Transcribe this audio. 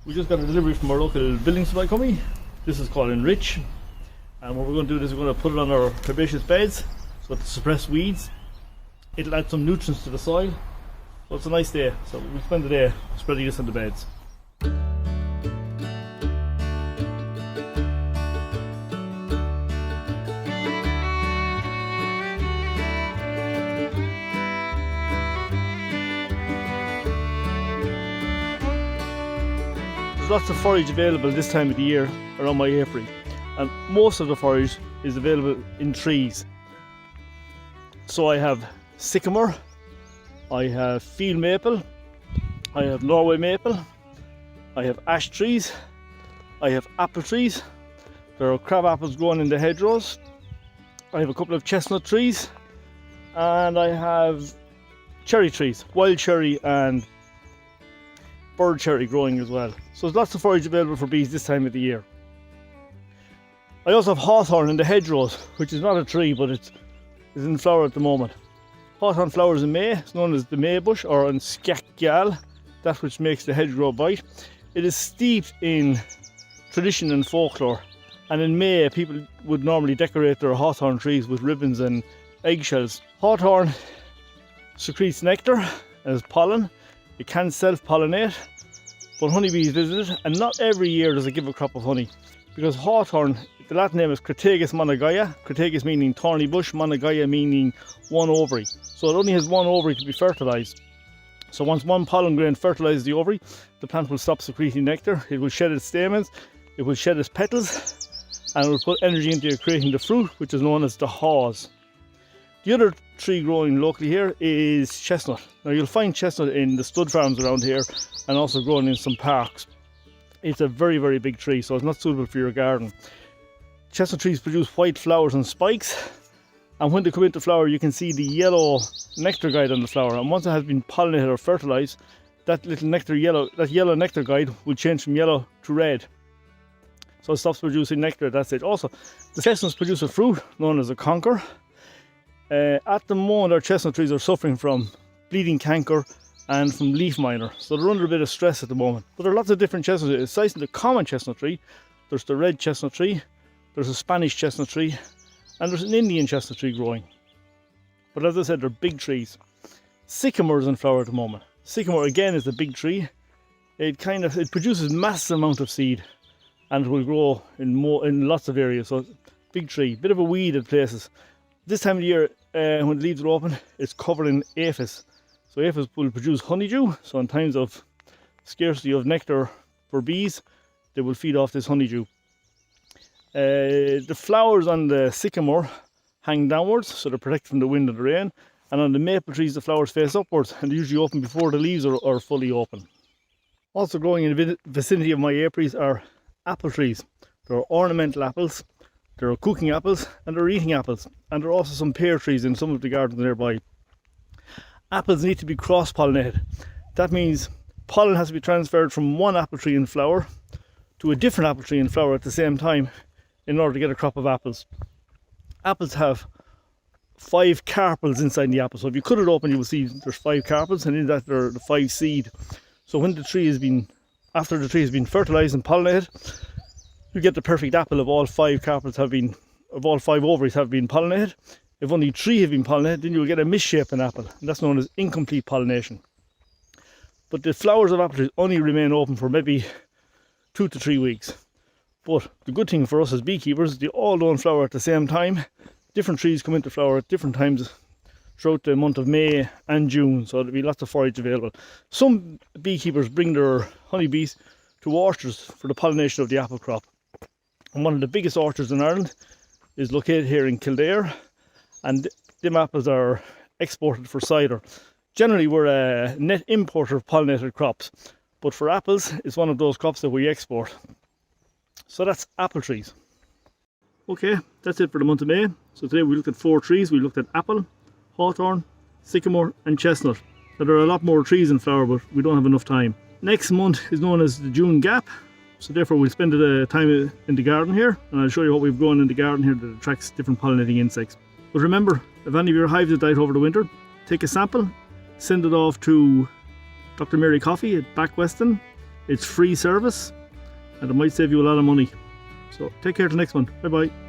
We just got a delivery from our local building supply company. This is called Enrich, and what we're going to do is we're going to put it on our herbaceous beds so to suppress weeds. It'll add some nutrients to the soil, so it's a nice day. So we'll spend the day spreading this on the beds. There's lots of forage available this time of the year around my apiary, and most of the forage is available in trees. So I have sycamore, I have field maple, I have Norway maple, I have ash trees, I have apple trees, there are crab apples growing in the hedgerows, I have a couple of chestnut trees, and I have cherry trees, wild cherry and bird cherry growing as well. So there's lots of forage available for bees this time of the year. I also have hawthorn in the hedgerows, which is not a tree, but it's in flower at the moment. Hawthorn flowers in May. It's known as the May bush, or an scac, that which makes the hedgerow bite. It is steeped in tradition and folklore, and in May people would normally decorate their hawthorn trees with ribbons and eggshells. Hawthorn secretes nectar as pollen. It can self-pollinate, but honeybees visit it, and not every year does it give a crop of honey, because hawthorn, the Latin name is Crataegus monogaia, Crataegus meaning thorny bush, monogaia meaning one ovary. So it only has one ovary to be fertilised. So once one pollen grain fertilises the ovary, the plant will stop secreting nectar, it will shed its stamens, it will shed its petals, and it will put energy into creating the fruit, which is known as the haws. The other tree growing locally here is chestnut. Now you'll find chestnut in the stud farms around here and also growing in some parks. It's a very, very big tree, so it's not suitable for your garden. Chestnut trees produce white flowers and spikes, and when they come into flower you can see the yellow nectar guide on the flower, and once it has been pollinated or fertilized, that yellow nectar guide will change from yellow to red. So it stops producing nectar at that stage. Also, the chestnuts produce a fruit known as a conker. At the moment our chestnut trees are suffering from bleeding canker and from leaf miner, so they're under a bit of stress at the moment. But there are lots of different chestnut trees. Aside from the common chestnut tree, there's the red chestnut tree, there's a Spanish chestnut tree, and there's an Indian chestnut tree growing. But as I said, they're big trees. Sycamore is in flower at the moment. Sycamore again is a big tree. It produces massive amount of seed, and it will grow in lots of areas. So big tree, bit of a weed at places. This time of the year, when the leaves are open, it's covered in aphis. So aphis will produce honeydew, so in times of scarcity of nectar for bees, they will feed off this honeydew. The flowers on the sycamore hang downwards, so they're protected from the wind and the rain. And on the maple trees, the flowers face upwards, and they're usually open before the leaves are fully open. Also growing in the vicinity of my apiaries are apple trees. There are ornamental apples, there are cooking apples, and there are eating apples. And there are also some pear trees in some of the gardens nearby. Apples need to be cross-pollinated. That means pollen has to be transferred from one apple tree in flower to a different apple tree in flower at the same time in order to get a crop of apples. Apples have 5 carpels inside the apple. So if you cut it open, you will see there's 5 carpels, and in that there are the 5 seed. So when after the tree has been fertilized and pollinated, you get the perfect apple if all 5 carpels all 5 ovaries have been pollinated. If only 3 have been pollinated, then you'll get a misshapen apple, and that's known as incomplete pollination. But the flowers of apple trees only remain open for maybe 2 to 3 weeks. But the good thing for us as beekeepers, they all don't flower at the same time. Different trees come into flower at different times throughout the month of May and June, so there'll be lots of forage available. Some beekeepers bring their honeybees to orchards for the pollination of the apple crop. And one of the biggest orchards in Ireland is located here in Kildare, and them apples are exported for cider. Generally we're a net importer of pollinated crops, but for apples it's one of those crops that we export. So that's apple trees. Okay, that's it for the month of May. So today we looked at 4 trees. We looked at apple, hawthorn, sycamore and chestnut. Now there are a lot more trees in flower, but we don't have enough time. Next month is known as the June gap, so therefore we'll spend the time in the garden here, and I'll show you what we've grown in the garden here that attracts different pollinating insects. But remember, if any of your hives have died over the winter, take a sample, send it off to Dr. Mary Coffey at Back Weston, It's free service and it might save you a lot of money. So take care till next one. Bye bye.